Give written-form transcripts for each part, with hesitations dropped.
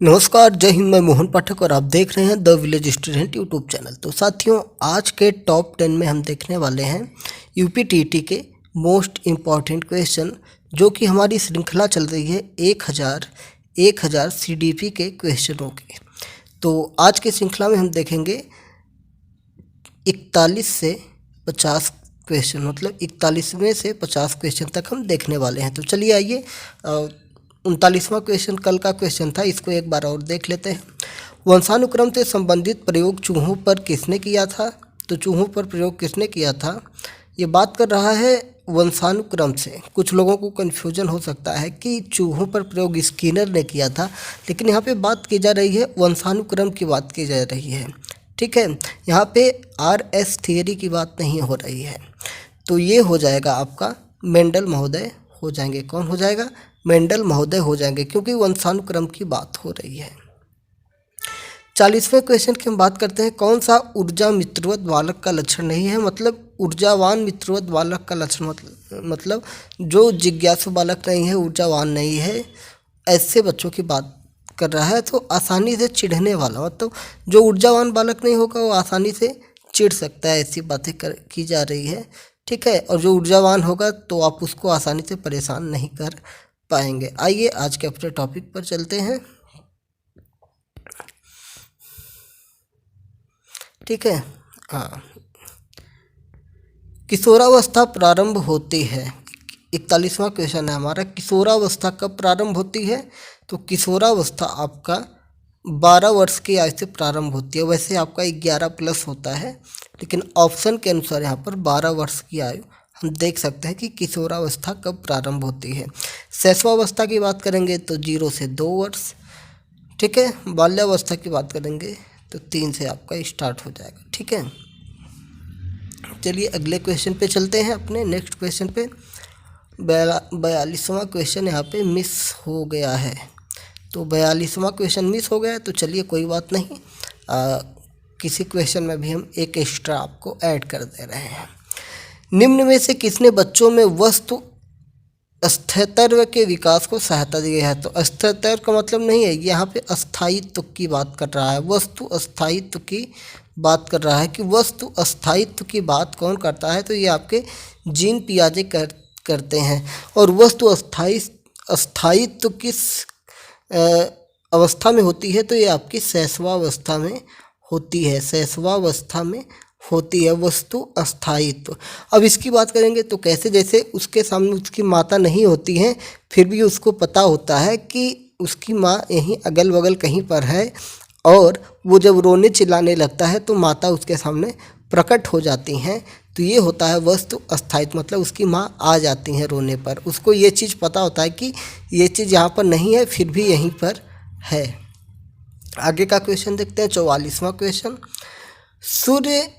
नमस्कार, जय हिंद। मैं मोहन पाठक और आप देख रहे हैं the village student YouTube channel. तो साथियों, आज के टॉप 10 में हम देखने वाले हैं यूपीटीटी के मोस्ट इम्पॉर्टेंट क्वेश्चन, जो कि हमारी श्रृंखला चल रही है 1000 सीडीपी के क्वेश्चनों की। तो आज की श्रृंखला में हम देखेंगे 41 से 50 क्वेश्चन, मतलब 41वें से 50 क्वेश्चन तक हम देखने वाले हैं। तो चलिए आइए, 39वां क्वेश्चन कल का क्वेश्चन था, इसको एक बार और देख लेते हैं। वंशानुक्रम से संबंधित प्रयोग चूहों पर किसने किया था? तो चूहों पर प्रयोग किसने किया था? ये बात कर रहा है वंशानुक्रम से। कुछ लोगों को कन्फ्यूजन हो सकता है कि चूहों पर प्रयोग स्किनर ने किया था, लेकिन यहाँ पे बात की जा रही है वंशानुक्रम की बात की जा रही है। ठीक है, यहाँ पे RS थियरी की बात नहीं हो रही है। तो ये हो जाएगा आपका मेंडल महोदय हो जाएंगे। कौन हो जाएगा? मेंडल महोदय हो जाएंगे, क्योंकि वंशानुक्रम की बात हो रही है। 40वें क्वेश्चन की हम बात करते हैं। कौन सा ऊर्जा मित्रवत बालक का लक्षण नहीं है? मतलब ऊर्जावान मित्रवत बालक का लक्षण मतलब जो जिज्ञासु बालक नहीं है, ऊर्जावान नहीं है, ऐसे बच्चों की बात कर रहा है। तो आसानी से चिढ़ने वाला, मतलब जो ऊर्जावान बालक नहीं होगा वो आसानी से चिढ़ सकता है, ऐसी बातें की जा रही है। ठीक है, और जो ऊर्जावान होगा तो आप उसको आसानी से परेशान नहीं कर पाएंगे। आइए आज के अपने टॉपिक पर चलते हैं। ठीक है, हाँ, किशोरावस्था प्रारंभ होती है। 41वां क्वेश्चन है हमारा, किशोरावस्था कब प्रारंभ होती है? तो किशोरावस्था आपका 12 वर्ष की आयु से प्रारंभ होती है। वैसे आपका 11 प्लस होता है, लेकिन ऑप्शन के अनुसार यहाँ पर 12 वर्ष की आयु हम देख सकते हैं कि किशोरावस्था कब प्रारंभ होती है। शैशवावस्था की बात करेंगे तो 0 से 2 वर्ष। ठीक है, बाल्यावस्था की बात करेंगे तो 3 से आपका स्टार्ट हो जाएगा। ठीक है, चलिए अगले क्वेश्चन पे चलते हैं, अपने नेक्स्ट क्वेश्चन पे। 42वां क्वेश्चन यहाँ पे मिस हो गया है। तो 42वां क्वेश्चन मिस हो गया है, तो चलिए कोई बात नहीं, किसी क्वेश्चन में भी हम एक एक्स्ट्रा आपको ऐड कर दे रहे हैं। निम्न में से किसने बच्चों में वस्तु स्थायित्व के विकास को सहायता दी है? तो स्थायित्व का मतलब नहीं है, यहाँ पे अस्थायित्व की बात कर रहा है, वस्तु अस्थायित्व की बात कर रहा है कि वस्तु अस्थायित्व की बात कौन करता है? तो ये आपके जीन पियाजे करते हैं। और वस्तु अस्थायित्व किस अवस्था में होती है? तो ये आपकी शैशवावस्था में होती है। शैशवावस्था में होती है वस्तु अस्थायित्व। अब इसकी बात करेंगे तो कैसे, जैसे उसके सामने उसकी माता नहीं होती है, फिर भी उसको पता होता है कि उसकी माँ यहीं अगल बगल कहीं पर है, और वो जब रोने चिल्लाने लगता है तो माता उसके सामने प्रकट हो जाती हैं। तो ये होता है वस्तु अस्थायित्व, मतलब उसकी माँ आ जाती हैं रोने पर। उसको ये चीज़ पता होता है कि ये चीज़ यहाँ पर नहीं है, फिर भी यहीं पर है। आगे का क्वेश्चन देखते हैं, 44वां क्वेश्चन। सूर्य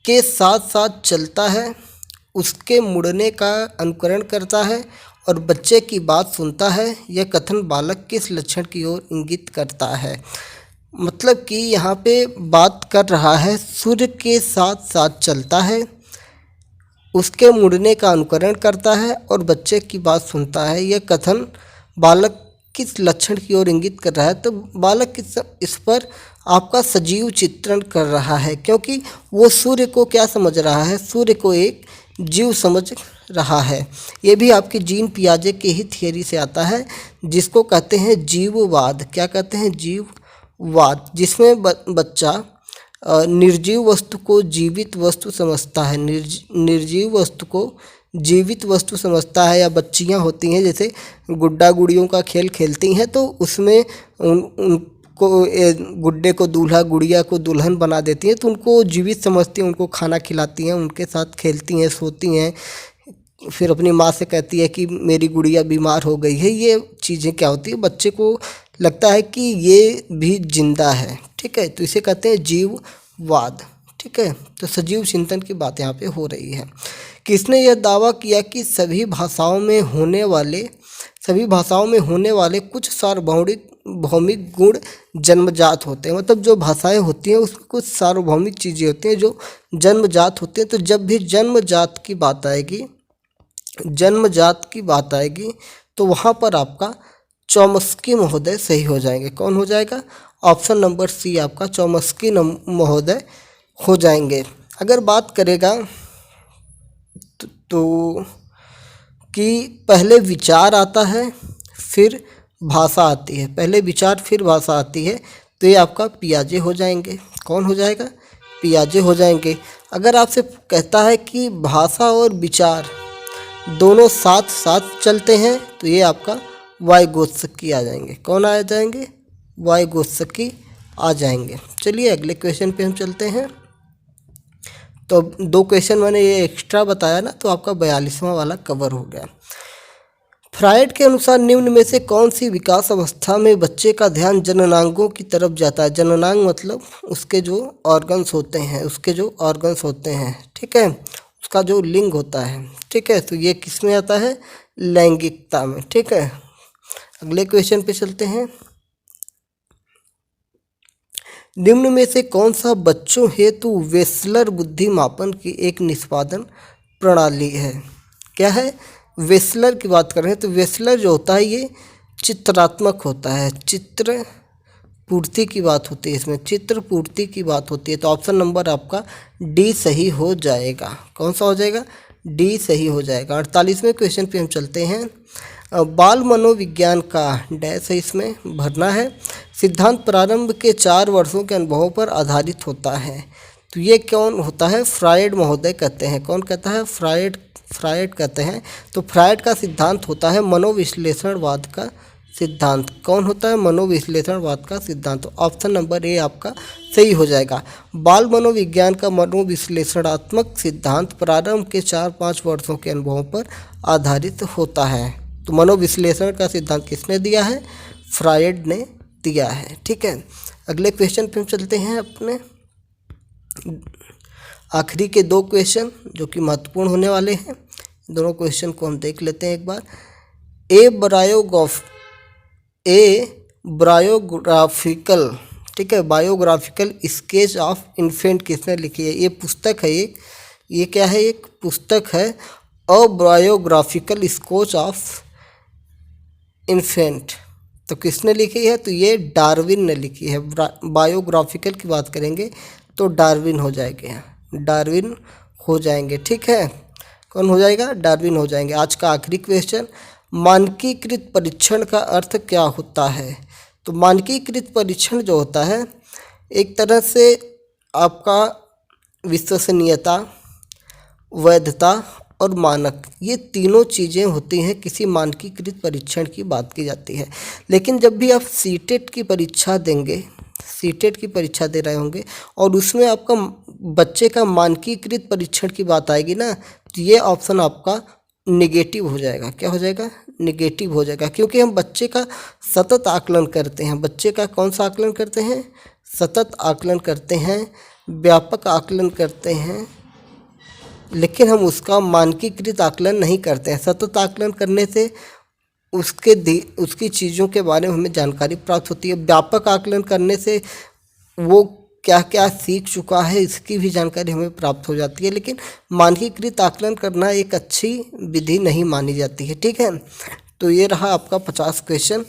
के साथ साथ चलता है, उसके मुड़ने का अनुकरण करता है और बच्चे की बात सुनता है, यह कथन बालक किस लक्षण की ओर इंगित करता है? मतलब कि यहाँ पे बात कर रहा है सूर्य के साथ साथ चलता है, उसके मुड़ने का अनुकरण करता है और बच्चे की बात सुनता है, यह कथन बालक किस लक्षण की ओर इंगित कर रहा है? तो बालक इस पर आपका सजीव चित्रण कर रहा है, क्योंकि वो सूर्य को क्या समझ रहा है? सूर्य को एक जीव समझ रहा है। ये भी आपके जीन पियाजे के ही थियरी से आता है, जिसको कहते हैं जीववाद। क्या कहते हैं? जीववाद, जिसमें बच्चा निर्जीव वस्तु को जीवित वस्तु समझता है, निर्जीव वस्तु को जीवित वस्तु समझता है। या बच्चियां होती हैं जैसे गुड्डा गुड़ियों का खेल खेलती हैं, तो उसमें उनको गुड्डे को दूल्हा, गुड़िया को दुल्हन बना देती हैं, तो उनको जीवित समझती हैं, उनको खाना खिलाती हैं, उनके साथ खेलती हैं, सोती हैं, फिर अपनी माँ से कहती है कि मेरी गुड़िया बीमार हो गई है। ये चीज़ें क्या होती है, बच्चे को लगता है कि ये भी जिंदा है। ठीक है, तो इसे कहते हैं जीववाद। ठीक है, तो सजीव चिंतन की बात यहाँ पे हो रही है। किसने यह दावा किया कि सभी भाषाओं में होने वाले कुछ सार्वभौमिक गुण जन्मजात होते हैं? मतलब जो भाषाएं होती हैं उसमें कुछ सार्वभौमिक चीज़ें होती हैं जो जन्मजात होती हैं। तो जब भी जन्मजात की बात आएगी तो वहाँ पर आपका चौमस्की महोदय सही हो जाएंगे। कौन हो जाएगा? ऑप्शन नंबर सी आपका चौमस्की महोदय हो जाएंगे। अगर बात करेगा तो कि पहले विचार आता है फिर भाषा आती है, पहले विचार फिर भाषा आती है, तो ये आपका पियाजे हो जाएंगे। कौन हो जाएगा? पियाजे हो जाएंगे। अगर आपसे कहता है कि भाषा और विचार दोनों साथ साथ चलते हैं, तो ये आपका वाइगोत्स्की आ जाएंगे। कौन आ जाएंगे? वाइगोत्स्की आ जाएंगे। चलिए अगले क्वेश्चन पे हम चलते हैं। तो 2 क्वेश्चन मैंने ये एक्स्ट्रा बताया ना, तो आपका 42वां वाला कवर हो गया। फ्रायड के अनुसार निम्न में से कौन सी विकास अवस्था में बच्चे का ध्यान जननांगों की तरफ जाता है? जननांग मतलब उसके जो ऑर्गन्स होते हैं, ठीक है, उसका जो लिंग होता है, ठीक है, तो ये किस में आता है? लैंगिकता में, ठीक है। अगले क्वेश्चन पे चलते हैं। निम्न में से कौन सा बच्चों हेतु वेस्लर बुद्धि मापन की एक निष्पादन प्रणाली है? क्या है? वेस्लर की बात कर रहे हैं, तो वेस्लर जो होता है ये चित्रात्मक होता है, चित्र पूर्ति की बात होती है, इसमें चित्र पूर्ति की बात होती है। तो ऑप्शन नंबर आपका डी सही हो जाएगा। कौन सा हो जाएगा? डी सही हो जाएगा। 48वें क्वेश्चन पे हम चलते हैं। बाल मनोविज्ञान का डैश है, इसमें भरना है। सिद्धांत प्रारंभ के 4 वर्षों के अनुभवों पर आधारित होता है, तो ये कौन होता है? फ्रायड महोदय कहते हैं। कौन कहता है? फ्रायड कहते हैं। तो फ्रायड का सिद्धांत होता है मनोविश्लेषणवाद का सिद्धांत। कौन होता है? मनोविश्लेषणवाद का सिद्धांत। तो ऑप्शन नंबर ए आपका सही हो जाएगा। बाल मनोविज्ञान का मनोविश्लेषणात्मक सिद्धांत प्रारंभ के 4-5 वर्षों के अनुभवों पर आधारित होता है। तो मनोविश्लेषण का सिद्धांत किसने दिया है? फ्रायड ने दिया है, ठीक है। अगले क्वेश्चन पे हम चलते हैं। अपने आखिरी के 2 क्वेश्चन जो कि महत्वपूर्ण होने वाले हैं, दोनों क्वेश्चन को हम देख लेते हैं एक बार। बायोग्राफिकल, ठीक है, बायोग्राफिकल स्केच ऑफ इन्फेंट किसने लिखी है? ये पुस्तक है, ये क्या है? एक पुस्तक है, अ बायोग्राफिकल स्केच ऑफ इन्फेंट। तो किसने लिखी है? तो ये डार्विन ने लिखी है। बायोग्राफिकल की बात करेंगे तो डार्विन हो जाएंगे, ठीक है। कौन हो जाएगा? डार्विन हो जाएंगे। आज का आखिरी क्वेश्चन, मानकीकृत परीक्षण का अर्थ क्या होता है? तो मानकीकृत परीक्षण जो होता है, एक तरह से आपका विश्वसनीयता, वैधता और मानक, ये तीनों चीज़ें होती हैं किसी मानकीकृत परीक्षण की बात की जाती है। लेकिन जब भी आप सीटेट की परीक्षा देंगे, सीटेट की परीक्षा दे रहे होंगे और उसमें आपका बच्चे का मानकीकृत परीक्षण की बात आएगी ना, तो ये ऑप्शन आपका निगेटिव हो जाएगा। क्या हो जाएगा? निगेटिव हो जाएगा, क्योंकि हम बच्चे का सतत आकलन करते हैं। बच्चे का कौन सा आकलन करते हैं? सतत आकलन करते हैं, व्यापक आकलन करते हैं, लेकिन हम उसका मानकीकृत आकलन नहीं करते हैं। सतत आकलन करने से उसकी चीज़ों के बारे में हमें जानकारी प्राप्त होती है। व्यापक आकलन करने से वो क्या क्या सीख चुका है इसकी भी जानकारी हमें प्राप्त हो जाती है, लेकिन मानकीकृत आकलन करना एक अच्छी विधि नहीं मानी जाती है, ठीक है। तो ये रहा आपका 50 क्वेश्चन।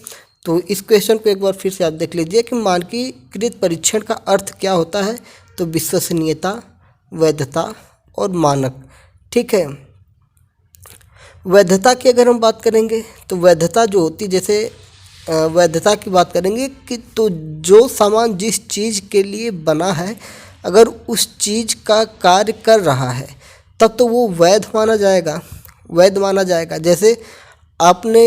तो इस क्वेश्चन को एक बार फिर से आप देख लीजिए कि मानकीकृत परीक्षण का अर्थ क्या होता है। तो विश्वसनीयता, वैधता और मानक, ठीक है। वैधता की अगर हम बात करेंगे तो वैधता जो होती, जैसे वैधता की बात करेंगे कि तो जो सामान जिस चीज़ के लिए बना है, अगर उस चीज़ का कार्य कर रहा है तब तो वो वैध माना जाएगा। जैसे आपने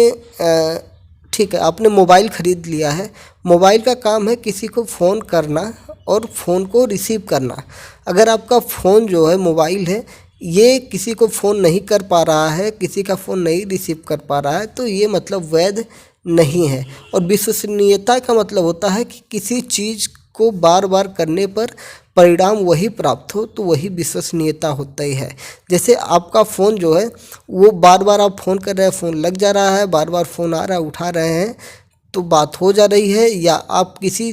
ठीक है, आपने मोबाइल ख़रीद लिया है। मोबाइल का काम है किसी को फ़ोन करना और फ़ोन को रिसीव करना। अगर आपका फ़ोन जो है, मोबाइल है, ये किसी को फ़ोन नहीं कर पा रहा है, किसी का फ़ोन नहीं रिसीव कर पा रहा है, तो ये मतलब वैध नहीं है। और विश्वसनीयता का मतलब होता है कि किसी चीज़ को बार बार करने पर परिणाम वही प्राप्त हो, तो वही विश्वसनीयता होता ही है। जैसे आपका फ़ोन जो है, वो बार बार आप फ़ोन कर रहे हैं, फ़ोन लग जा रहा है, बार बार फ़ोन आ रहा है, उठा रहे हैं, तो बात हो जा रही है। या आप किसी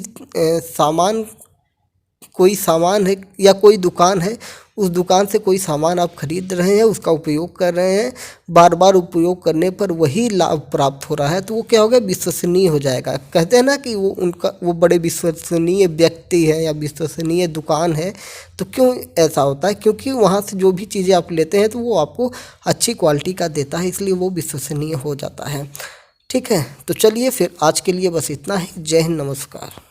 कोई सामान है या कोई दुकान है, उस दुकान से कोई सामान आप खरीद रहे हैं, उसका उपयोग कर रहे हैं, बार बार उपयोग करने पर वही लाभ प्राप्त हो रहा है, तो वो क्या होगा, विश्वसनीय हो जाएगा। कहते हैं ना कि वो बड़े विश्वसनीय व्यक्ति है या विश्वसनीय दुकान है। तो क्यों ऐसा होता है? क्योंकि वहाँ से जो भी चीज़ें आप लेते हैं तो वो आपको अच्छी क्वालिटी का देता है, इसलिए वो विश्वसनीय हो जाता है। ठीक है, तो चलिए फिर आज के लिए बस इतना ही। जय हिंद, नमस्कार।